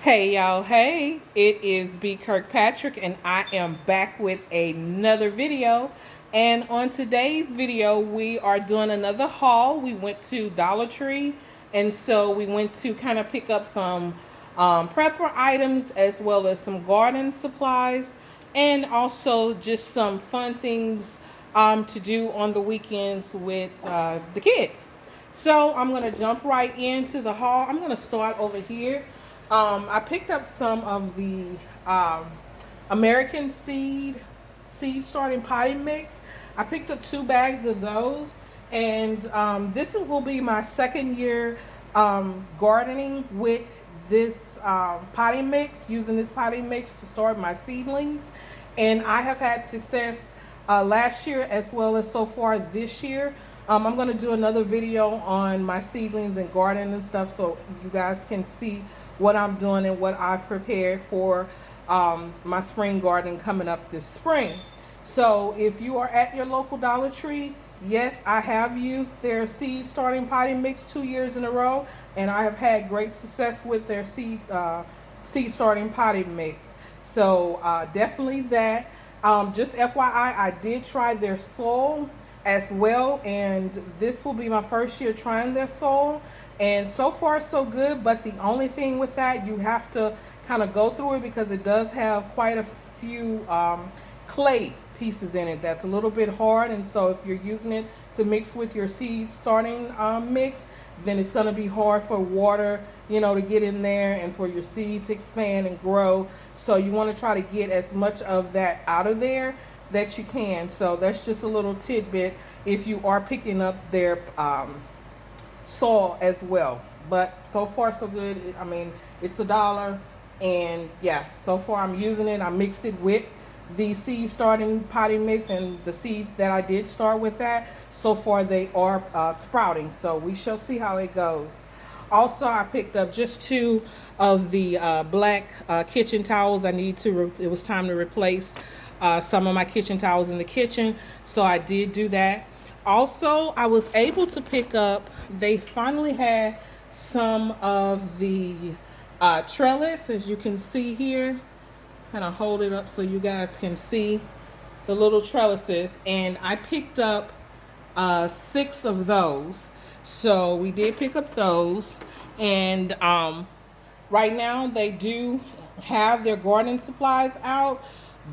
Hey y'all, hey, it is B Kirkpatrick and I am back with another video. And on today's video, we are doing another haul. We went to Dollar Tree, and so we went to kind of pick up some prepper items as well as some garden supplies and also just some fun things to do on the weekends with the kids. So I'm going to jump right into the haul. I'm going to start over here. I picked up some of the um, American seed starting potting mix. I picked up 2 bags of those, and this will be my second year gardening with this potting mix, using this potting mix to start my seedlings. And I have had success last year as well as so far this year. I'm going to do another video on my seedlings and garden and stuff so you guys can see what I'm doing and what I've prepared for my spring garden coming up this spring. So if you are at your local Dollar Tree, yes, I have used their seed starting potting mix 2 years in a row, and I have had great success with their seed starting potting mix. So definitely that. Just FYI, I did try their soil as well, and this will be my first year trying their soil, and so far so good. But the only thing with that, you have to kind of go through it because it does have quite a few clay pieces in it that's a little bit hard, and so if you're using it to mix with your seed starting mix, then it's going to be hard for water, to get in there and for your seed to expand and grow. So you want to try to get as much of that out of there that you can. So that's just a little tidbit if you are picking up their soil as well. But so far so good. I mean, it's $1, and yeah, so far I'm using it. I mixed it with the seed starting potting mix and the seeds that I did start with that. So far they are sprouting, so we shall see how it goes. Also, I picked up just 2 of the black kitchen towels. It was time to replace some of my kitchen towels in the kitchen, so I did do that. Also, I was able to pick up, they finally had some of the trellis, as you can see here. Kind of hold it up so you guys can see the little trellises, and I picked up 6 of those. So we did pick up those, and right now they do have their garden supplies out,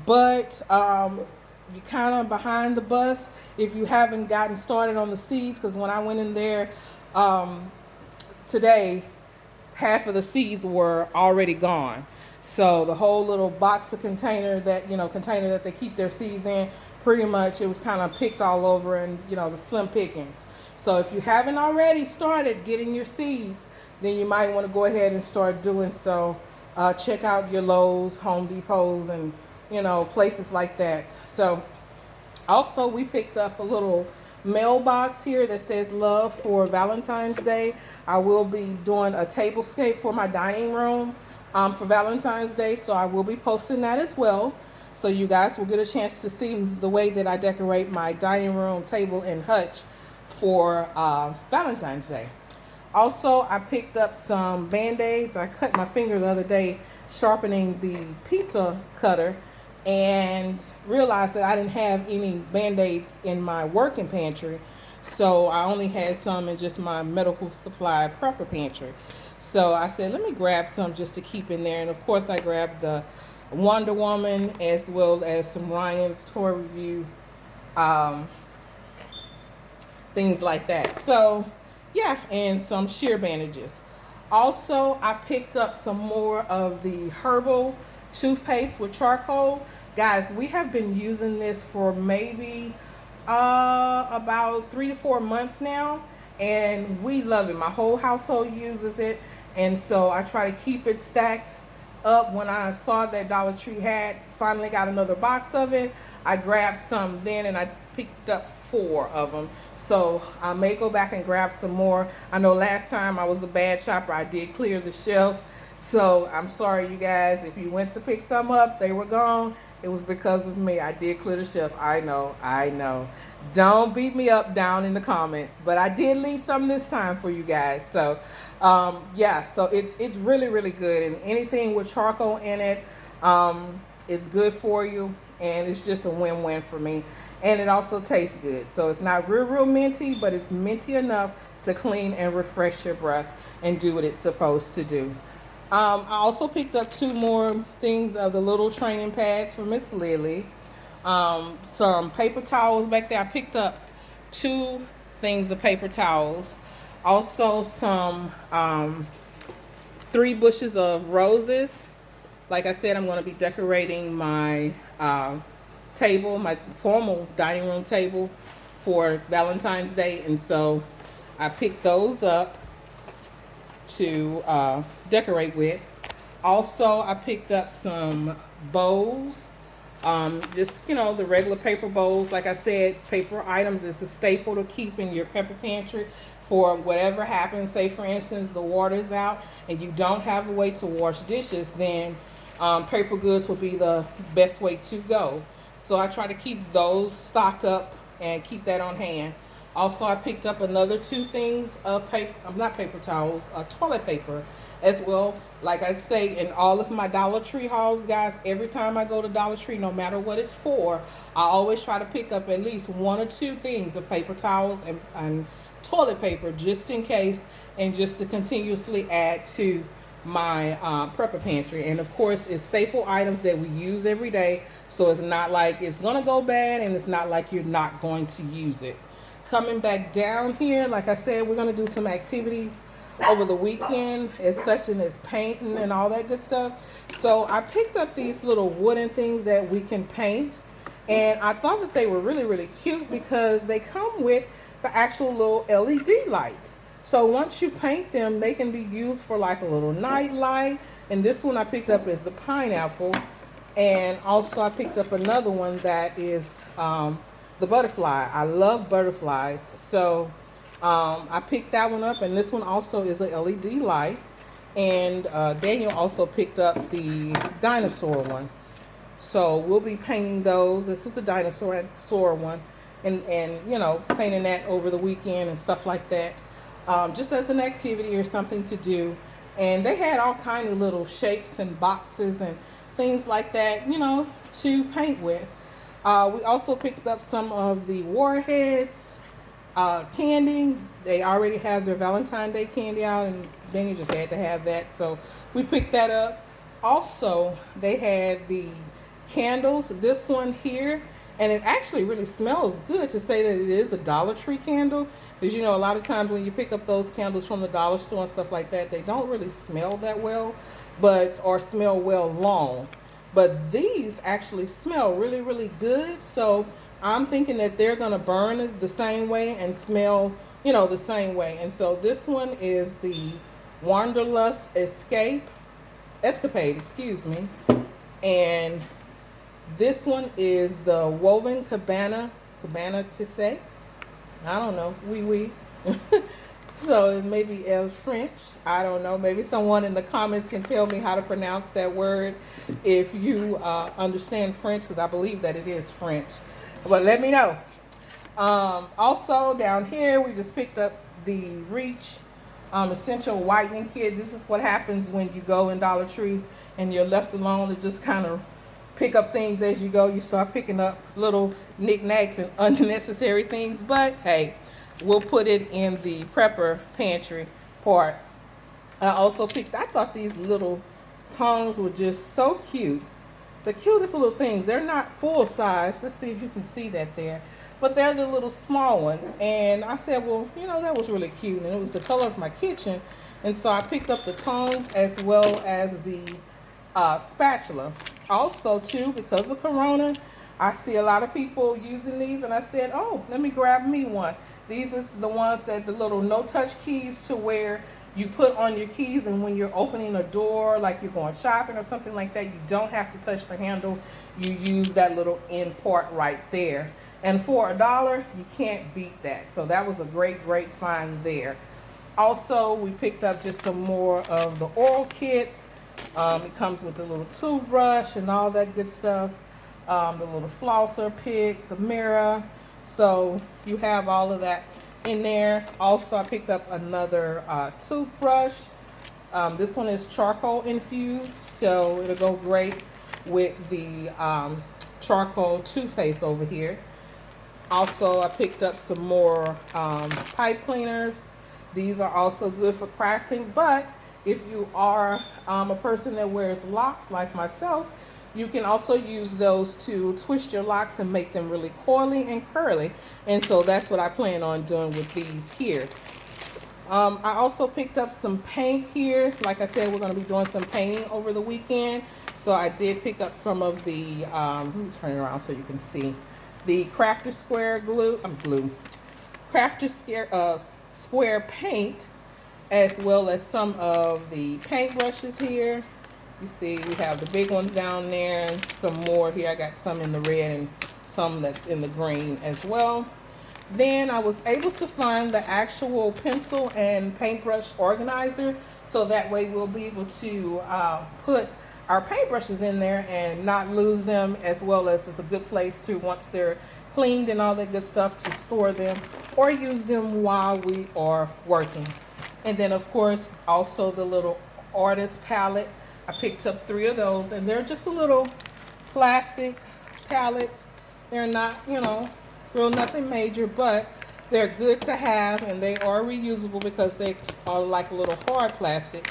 but you're kind of behind the bus if you haven't gotten started on the seeds, because when I went in there today, half of the seeds were already gone. So the whole little box of container that they keep their seeds in, pretty much it was kind of picked all over, and the slim pickings. So if you haven't already started getting your seeds, then you might want to go ahead and start doing so. Check out your Lowe's, Home Depots, and places like that. So also we picked up a little mailbox here that says love for Valentine's Day. I will be doing a tablescape for my dining room for Valentine's Day, so I will be posting that as well. So you guys will get a chance to see the way that I decorate my dining room table and hutch for Valentine's Day. Also, I picked up some Band-Aids. I cut my finger the other day sharpening the pizza cutter and realized that I didn't have any Band-Aids in my working pantry. So I only had some in just my medical supply prepper pantry. So I said, let me grab some just to keep in there. And of course I grabbed the Wonder Woman as well as some Ryan's Toy Review, things like that. So yeah, and some shear bandages. Also, I picked up some more of the herbal toothpaste with charcoal. Guys, we have been using this for maybe about 3 to 4 months now, and we love it. My whole household uses it, and so I try to keep it stacked up. When I saw that Dollar Tree had finally got another box of it, I grabbed some then, and I picked up 4 of them. So I may go back and grab some more. I know last time I was a bad shopper, I did clear the shelf. So I'm sorry, you guys, if you went to pick some up, they were gone. It was because of me. I did clear the shelf. I know. Don't beat me up down in the comments. But I did leave some this time for you guys. So Yeah, so it's really really good, and anything with charcoal in it, it's good for you, and it's just a win-win for me. And it also tastes good, so it's not real minty, but it's minty enough to clean and refresh your breath and do what it's supposed to do. I also picked up two more things of the little training pads for Miss Lily. Some paper towels back there. I picked up two things of paper towels. Also, some 3 bushes of roses. Like I said, I'm going to be decorating my table, my formal dining room table for Valentine's Day. And so I picked those up to decorate with. Also, I picked up some bowls. Just, the regular paper bowls. Like I said, paper items is a staple to keep in your pepper pantry for whatever happens. Say, for instance, the water's out and you don't have a way to wash dishes, then paper goods will be the best way to go. So I try to keep those stocked up and keep that on hand. Also, I picked up another 2 things of paper, not paper towels, toilet paper as well. Like I say, in all of my Dollar Tree hauls, guys, every time I go to Dollar Tree, no matter what it's for, I always try to pick up at least 1 or 2 things of paper towels and toilet paper just in case, and just to continuously add to my prepper pantry. And of course, it's staple items that we use every day, so it's not like it's gonna go bad, and it's not like you're not going to use it. Coming back down here, like I said, we're going to do some activities over the weekend, as such as painting and all that good stuff. So I picked up these little wooden things that we can paint, and I thought that they were really really cute because they come with the actual little LED lights. So once you paint them, they can be used for like a little night light. And this one I picked up is the pineapple, and also I picked up another one that is the butterfly. I love butterflies, so I picked that one up, and this one also is a LED light. And Daniel also picked up the dinosaur one, so we'll be painting those. This is the dinosaur one, and painting that over the weekend and stuff like that, just as an activity or something to do. And they had all kind of little shapes and boxes and things like that, to paint with. We also picked up some of the Warheads candy. They already have their Valentine's Day candy out, and Daniel just had to have that, so we picked that up. Also, they had the candles. This one here, and it actually really smells good, to say that it is a Dollar Tree candle, because a lot of times when you pick up those candles from the dollar store and stuff like that, they don't really smell that well, or smell well long. But these actually smell really really good, so I'm thinking that they're going to burn the same way and smell the same way. And so this one is the Wanderlust Escapade, excuse me. And this one is the Woven Cabana Tissé. I don't know, oui. So it may be French. I don't know. Maybe someone in the comments can tell me how to pronounce that word if you understand French, because I believe that it is French. But let me know. Also, down here, we just picked up the Reach Essential Whitening Kit. This is what happens when you go in Dollar Tree and you're left alone to just kind of pick up things as you go. You start picking up little knickknacks and unnecessary things. But, hey, we'll put it in the prepper pantry part. I thought these little tongs were just so cute. The cutest little things. They're not full size. Let's see if you can see that there. But they're the little small ones. And I said, well, that was really cute. And it was the color of my kitchen. And so I picked up the tongs as well as the spatula. Also, too, because of Corona, I see a lot of people using these. And I said, oh, let me grab me one. These are the ones that the little no-touch keys, to where you put on your keys, and when you're opening a door, like you're going shopping or something like that, you don't have to touch the handle. You use that little end part right there. And for $1, you can't beat that. So that was a great find there. Also, we picked up just some more of the oral kits. It comes with a little toothbrush and all that good stuff. The little flosser pick, the mirror. So you have all of that in there. Also, I picked up another toothbrush. This one is charcoal infused, so it'll go great with the charcoal toothpaste over here. Also, I picked up some more pipe cleaners. These are also good for crafting, but if you are a person that wears locks like myself, you can also use those to twist your locks and make them really coily and curly. And so that's what I plan on doing with these here. I also picked up some paint here. Like I said, we're going to be doing some painting over the weekend. So I did pick up some of the, let me turn it around so you can see, the Crafter Square Crafter Square paint, as well as some of the paint brushes here. You see we have the big ones down there and some more here. I got some in the red and some that's in the green as well. Then I was able to find the actual pencil and paintbrush organizer, so that way we'll be able to put our paintbrushes in there and not lose them, as well as it's a good place to, once they're cleaned and all that good stuff, to store them or use them while we are working. And then of course also the little artist palette. I picked up 3 of those, and they're just a little plastic palettes. They're not, you know, real nothing major, but they're good to have, and they are reusable because they are like a little hard plastic.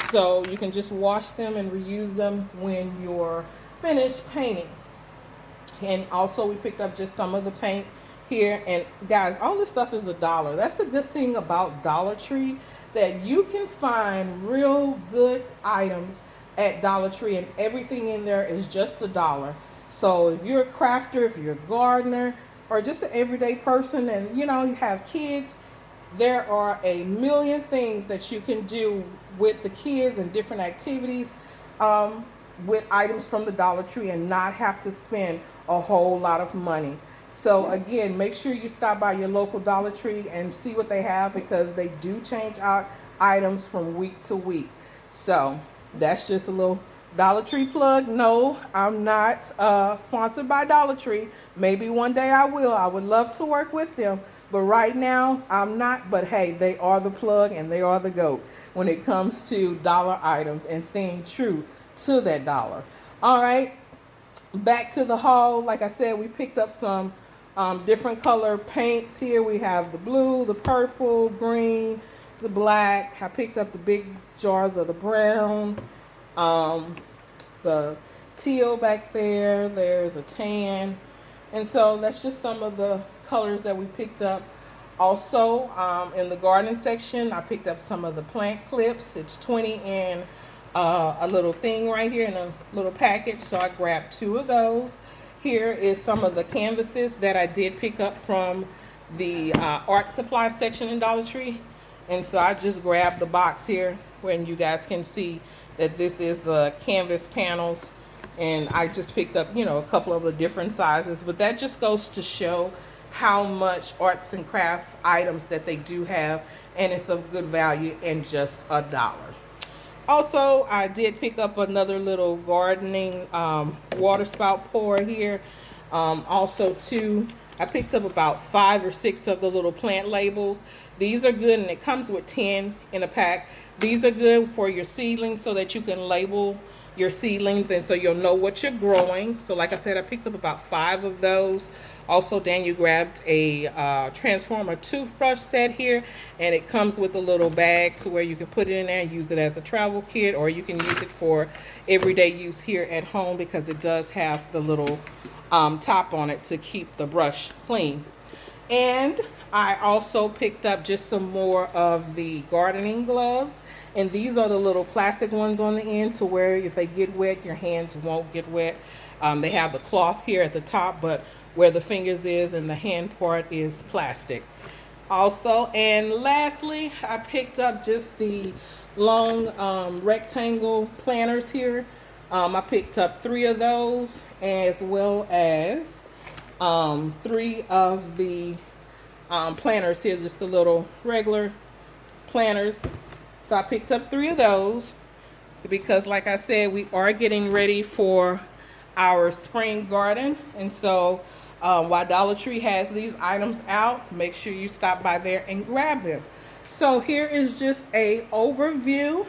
So you can just wash them and reuse them when you're finished painting. And also we picked up just some of the paint here. And guys, all this stuff is $1. That's a good thing about Dollar Tree, that you can find real good items at Dollar Tree, and everything in there is just $1. So if you're a crafter, if you're a gardener, or just an everyday person, and you know you have kids, there are a million things that you can do with the kids and different activities with items from the Dollar Tree, and not have to spend a whole lot of money. So again, make sure you stop by your local Dollar Tree and see what they have, because they do change out items from week to week. So that's just a little Dollar Tree plug. No, I'm not sponsored by Dollar Tree. Maybe one day I will. I would love to work with them, but right now I'm not. But hey, they are the plug and they are the GOAT when it comes to dollar items and staying true to that dollar. All right, back to the haul. Like I said, we picked up some different color paints here. We have the blue, the purple, green, the black. I picked up the big jars of the brown, the teal back there. There's a tan. And so that's just some of the colors that we picked up. Also, in the garden section, I picked up some of the plant clips. It's 20 in a little thing right here in a little package. So I grabbed 2 of those. Here is some of the canvases that I did pick up from the art supply section in Dollar Tree. And so I just grabbed the box here, when you guys can see that this is the canvas panels. And I just picked up, you know, a couple of the different sizes. But that just goes to show how much arts and craft items that they do have. And it's of good value and just $1. Also, I did pick up another little gardening water spout pour here. Also, too, I picked up about 5 or 6 of the little plant labels. These are good, and it comes with 10 in a pack. These are good for your seedlings, so that you can label your seedlings, and so you'll know what you're growing. So like I said, I picked up about 5 of those. Also, Daniel grabbed a transformer toothbrush set here, and it comes with a little bag to where you can put it in there and use it as a travel kit, or you can use it for everyday use here at home, because it does have the little top on it to keep the brush clean. And I also picked up just some more of the gardening gloves, and these are the little plastic ones on the end, to where if they get wet, your hands won't get wet. They have the cloth here at the top, but where the fingers is and the hand part is plastic. Also, and lastly, I picked up just the long rectangle planters here. I picked up 3 of those, as well as 3 of the planters here, just the little regular planters. So I picked up 3 of those, because like I said, we are getting ready for our spring garden. And so While Dollar Tree has these items out, make sure you stop by there and grab them. So here is just a overview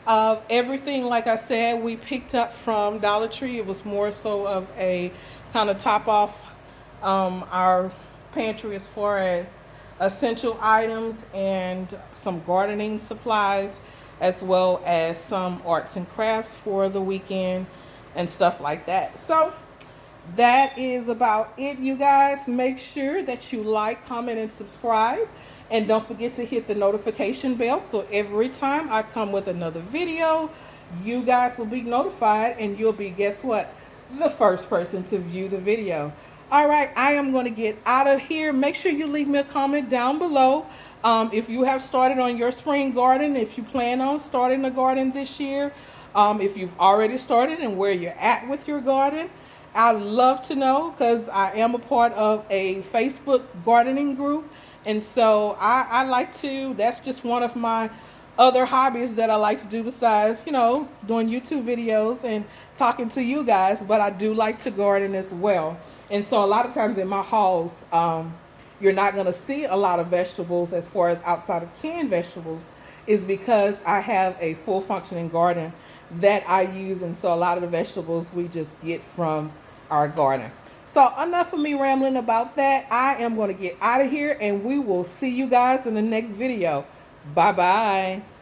of everything. Like I said, we picked up from Dollar Tree. It was more so of a kind of top off our pantry as far as essential items and some gardening supplies, as well as some arts and crafts for the weekend and stuff like that. So that is about it, you guys. Make sure that you like, comment, and subscribe. And don't forget to hit the notification bell so every time I come with another video, you guys will be notified and you'll be, guess what, the first person to view the video. All right, I am going to get out of here. Make sure you leave me a comment down below. If you have started on your spring garden, if you plan on starting a garden this year, if you've already started and where you're at with your garden. I'd love to know, because I am a part of a Facebook gardening group. And so I like to, that's just one of my other hobbies that I like to do besides, doing YouTube videos and talking to you guys. But I do like to garden as well. And so a lot of times in my hauls, you're not going to see a lot of vegetables as far as outside of canned vegetables, is because I have a full functioning garden that I use. And so a lot of the vegetables we just get from our garden. So enough of me rambling about that. I am going to get out of here and we will see you guys in the next video. Bye bye.